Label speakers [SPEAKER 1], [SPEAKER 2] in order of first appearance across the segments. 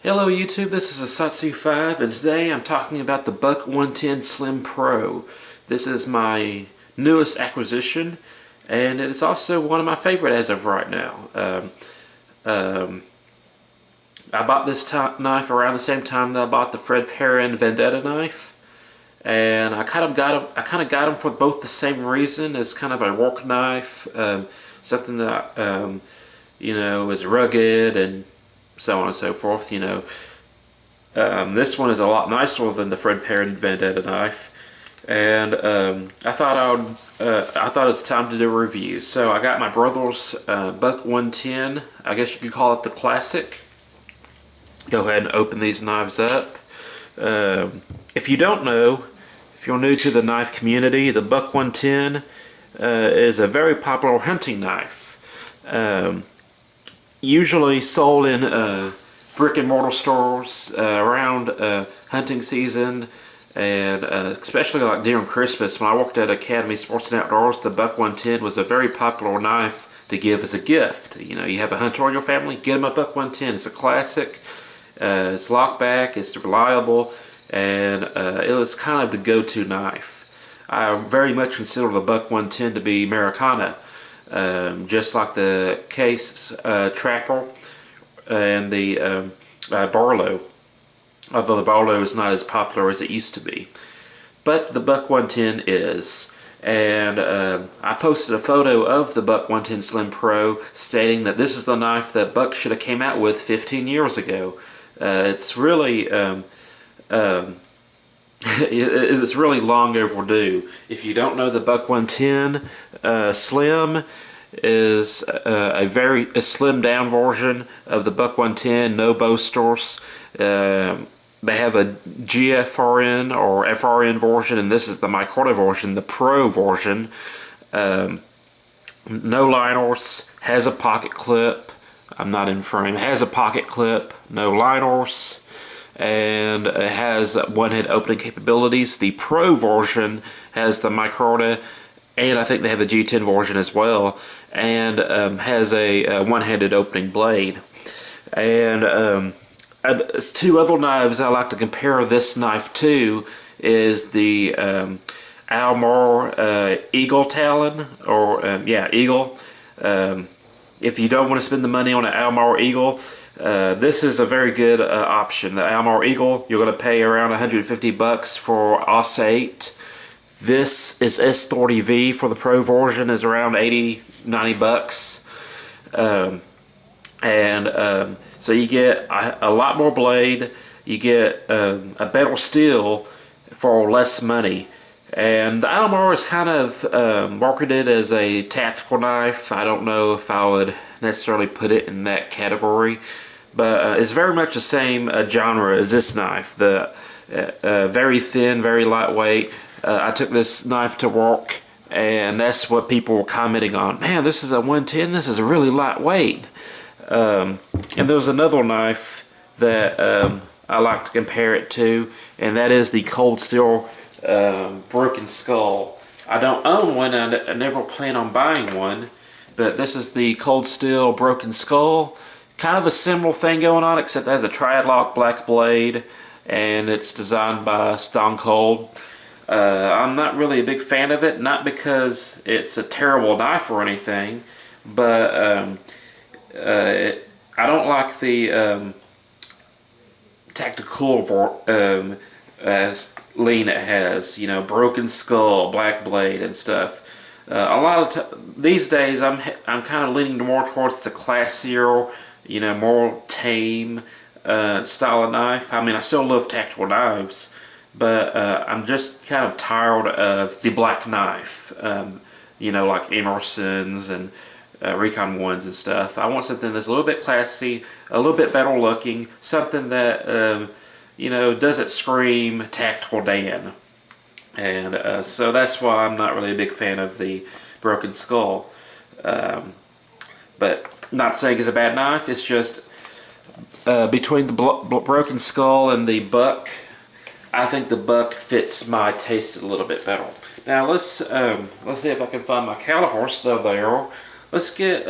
[SPEAKER 1] Hello YouTube, this is Asatsu 5 and today I'm talking about the Buck 110 Slim Pro. This is my newest acquisition and it is also one of my favorite as of right now. I bought this knife around the same time that I bought the Fred Perrin Vendetta knife, and I kind of got them for both the same reason, as kind of a work knife, something that is rugged and so on and so forth. This one is a lot nicer than the Fred Perrin Vendetta knife, and I thought it's time to do a review. So I got my brother's Buck 110. I guess you could call it the classic. Go ahead and open these knives up. If you don't know, if you're new to the knife community, the Buck 110 is a very popular hunting knife. Usually sold in brick and mortar stores around hunting season, and especially like during Christmas. When I worked at Academy Sports and Outdoors, the Buck 110 was a very popular knife to give as a gift. You have a hunter in your family, get them a Buck 110. It's a classic. It's locked back, it's reliable, and it was kind of the go-to knife. I very much consider the Buck 110 to be Americana, just like the Case Trapper and the Barlow, although the Barlow is not as popular as it used to be. But the Buck 110 is. And I posted a photo of the Buck 110 Slim Pro stating that this is the knife that Buck should have came out with 15 years ago. It's really it's really long overdue. If you don't know, the Buck 110 Slim is a slimmed down version of the Buck 110, no boasters. They have a GFRN or FRN version, and this is the micarta version, the Pro version. No liners, has a pocket clip. I'm not in frame. It has a pocket clip, no liners, and it has one-handed opening capabilities. The Pro version has the micarta, and I think they have the G10 version as well, and has a one-handed opening blade. And two other knives I like to compare this knife to is the Almar Eagle Talon, or Eagle. If you don't want to spend the money on an Almar Eagle, this is a very good option. The Almar Eagle, you're going to pay around 150 bucks for OS 8. This is S30V for the Pro version, is around 80-90 bucks. So you get a lot more blade, you get a better steel for less money. And the Almar is kind of marketed as a tactical knife. I don't know if I would necessarily put it in that category, but it's very much the same genre as this knife. The very thin, very lightweight. I took this knife to work, and that's what people were commenting on. Man, this is a 110. This is a really lightweight. And there's another knife that I like to compare it to, and that is the Cold Steel Broken Skull. I don't own one. I never plan on buying one, but this is the Cold Steel Broken Skull. Kind of a similar thing going on, except it has a Triadlock black blade, and it's designed by Stone Cold. I'm not really a big fan of it, not because it's a terrible knife or anything, but I don't like the tactical lean it has. Broken Skull, black blade, and stuff. A lot of these days, I'm kind of leaning more towards the classier, more tame style of knife. I mean, I still love tactical knives, but I'm just kind of tired of the black knife. Like Emerson's and Recon ones and stuff. I want something that's a little bit classy, a little bit better looking, something that doesn't scream Tactical Dan. And so that's why I'm not really a big fan of the Broken Skull. But not saying it's a bad knife. It's just between the Broken Skull and the Buck, I think the Buck fits my taste a little bit better. Now let's see if I can find my calipers. They're there. let's get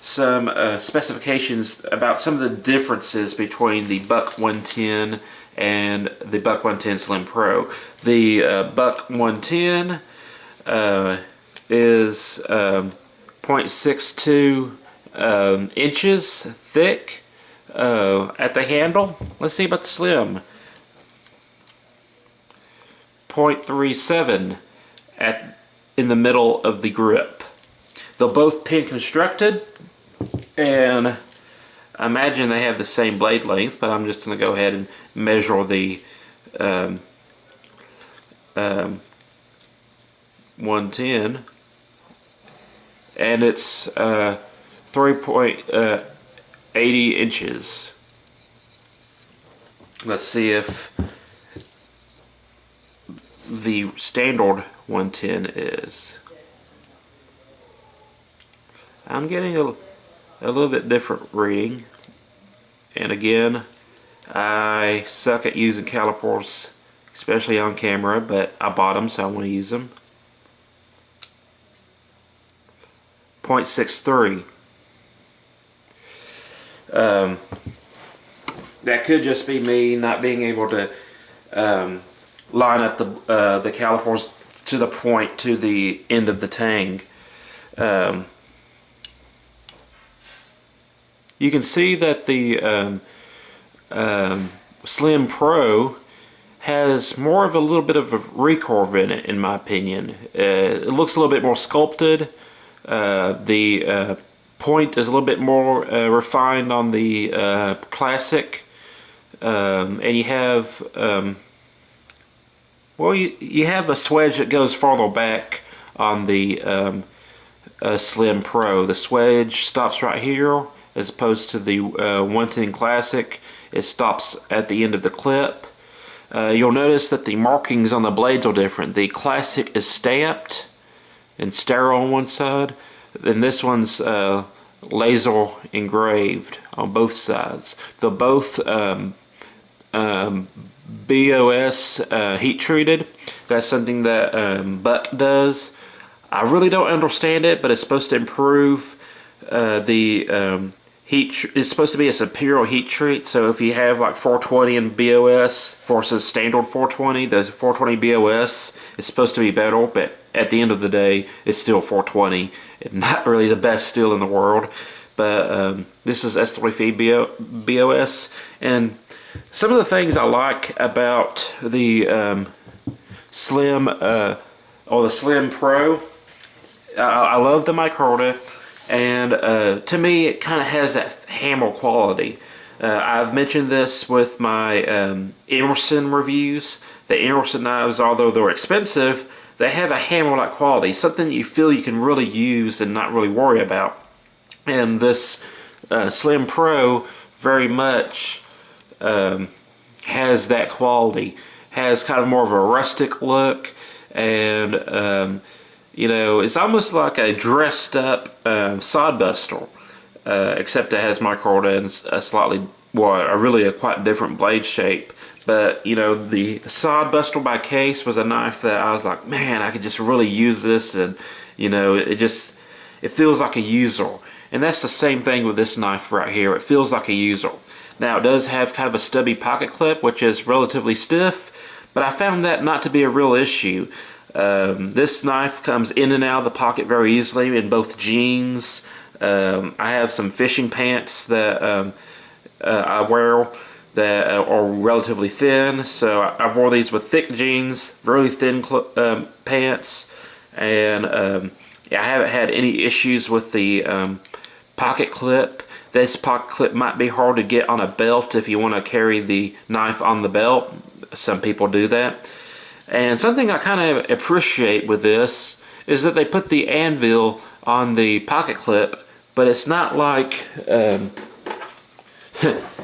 [SPEAKER 1] some specifications about some of the differences between the Buck 110 and the Buck 110 Slim Pro. The Buck 110 is 0.62 inches thick at the handle. Let's see about the Slim. 0.37 in the middle of the grip. They're both pin constructed, and I imagine they have the same blade length, but I'm just going to go ahead and measure the 110, and it's 3.80 inches. Let's see if the standard 110 is. I'm getting a little bit different reading, and again, I suck at using calipers, especially on camera, but I bought them, so I want to use them. 0.63. That could just be me not being able to line up the calipers to the point to the end of the tang. You can see that the Slim Pro has more of a little bit of a recurve in it, in my opinion. It looks a little bit more sculpted. The point is a little bit more refined on the Classic, and you have well, you have a swedge that goes farther back on the Slim Pro. The swedge stops right here, as opposed to the 110 Classic. It stops at the end of the clip. You'll notice that the markings on the blades are different. The Classic is stamped and sterile on one side, and this one's laser engraved on both sides. They're both BOS heat treated. That's something that Buck does. I really don't understand it, but it's supposed to improve the heat. It's supposed to be a superior heat treat. So if you have like 420 in BOS versus standard 420, the 420 BOS is supposed to be better, but at the end of the day, it's still 420. It's not really the best steel in the world, but this is S3 BOS, and some of the things I like about the Slim or the Slim Pro, I love the micarta, and to me it kind of has that hammer quality. I've mentioned this with my Emerson reviews. The Emerson knives, although they're expensive, they have a hammer-like quality, something you feel you can really use and not really worry about. And this Slim Pro very much has that quality, has kind of more of a rustic look, and you know, it's almost like a dressed up sodbuster, except it has micarta and a slightly, well, really a quite different blade shape. But you know, the sodbuster by Case was a knife that I was like, man, I could just really use this, and you know, it feels like a user. And that's the same thing with this knife right here. It feels like a user. Now, it does have kind of a stubby pocket clip, which is relatively stiff, but I found that not to be a real issue. This knife comes in and out of the pocket very easily in both jeans. I have some fishing pants that I wear that are relatively thin, so I wore these with thick jeans, really thin pants, and I haven't had any issues with the pocket clip. This pocket clip might be hard to get on a belt if you want to carry the knife on the belt. Some people do that. And something I kind of appreciate with this is that they put the anvil on the pocket clip, but it's not like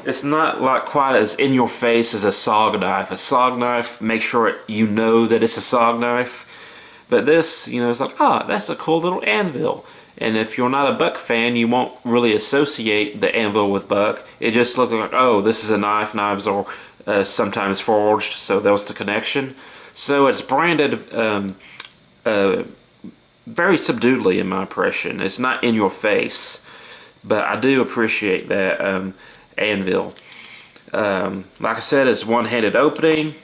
[SPEAKER 1] it's not like quite as in your face as a SOG knife. A SOG knife, make sure you know that it's a SOG knife. But this, you know, it's like, ah, that's a cool little anvil. And if you're not a Buck fan, you won't really associate the anvil with Buck. It just looks like, oh, this is a knife. Knives are sometimes forged, so that was the connection. So it's branded very subduedly in my impression. It's not in your face, but I do appreciate that anvil. Like I said, it's one-handed opening,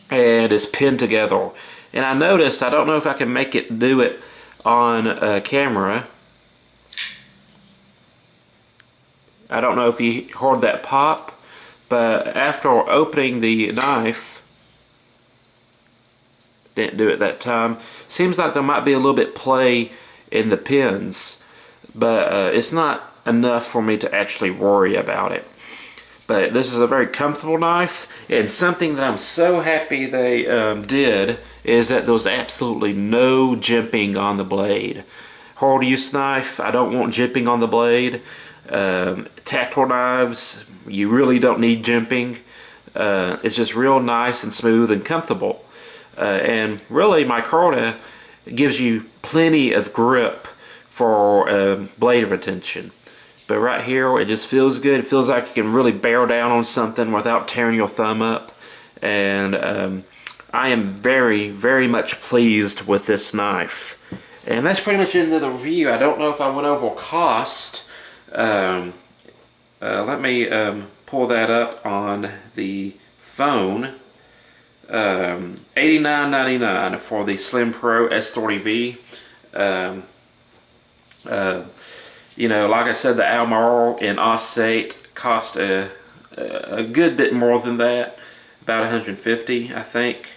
[SPEAKER 1] and it's pinned together. And I noticed, I don't know if I can make it do it on camera. I don't know if you heard that pop, but after opening the knife, didn't do it that time. Seems like there might be a little bit play in the pins, but it's not enough for me to actually worry about it. But this is a very comfortable knife, and something that I'm so happy they did is that there was absolutely no jimping on the blade. Hard use knife, I don't want jimping on the blade. Tactile knives, you really don't need jimping. It's just real nice and smooth and comfortable. And really, micarta gives you plenty of grip for blade retention. But right here, it just feels good. It feels like you can really bear down on something without tearing your thumb up. And I am very, very much pleased with this knife. And that's pretty much the end of the review. I don't know if I went over cost. Let me pull that up on the phone. $89.99 for the Slim Pro S30V. You know, like I said, the Almar in Aussate cost a good bit more than that, about $150, I think.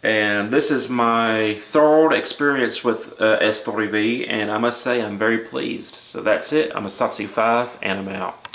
[SPEAKER 1] And this is my third experience with S30V, and I must say I'm very pleased. So that's it. I'm a Soxy 5, and I'm out.